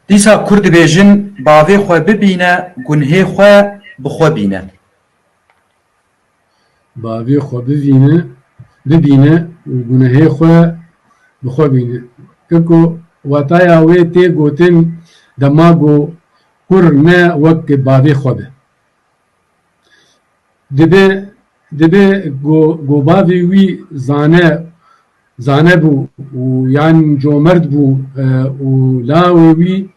دیسا کورد بیژن باوی خو ببینه گنهی خو بخو بینه. باوی خو ببینه و گنهی خو بخو بینه. ککو واتایا وی تی گوتن دماغو کور نه وک باوی خو به. دبه گو باوی وی زانه بو و یان جومرد بو و لاوی وی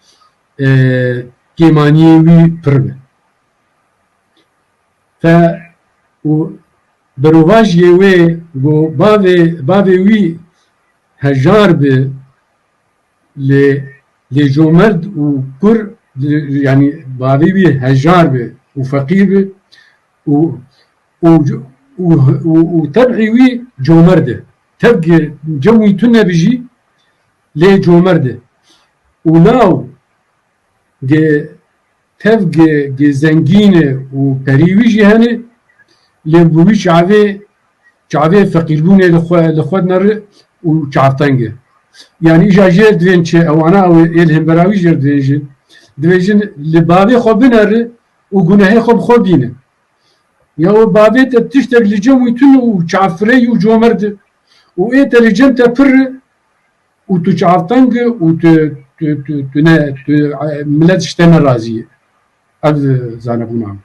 کیمانی وی پر به. ف و برواج یوی گو باوی وی هجار به ل جومرد و کور يعني باوی وی هجار به و فقیر به و تبعي وي جومرده تبقى جوي تنا بيجي ليه جومرده ولاو جي تبقى جي زنجينه وبريويجي هني لبوي شعبي فقير بونه لخواد نر وشعبتنجه يعني إجا جير دوينشي أو أنا أو إلهم براوي جير دوينجن لبابي خو بنر وقناهي خو بخو بينه يا بابيت تشتغل لجوي تنو وشعفري وجومرد وإنت لجنت بر وتشعفتنج ملاد شتنا رازية هذا زانبونا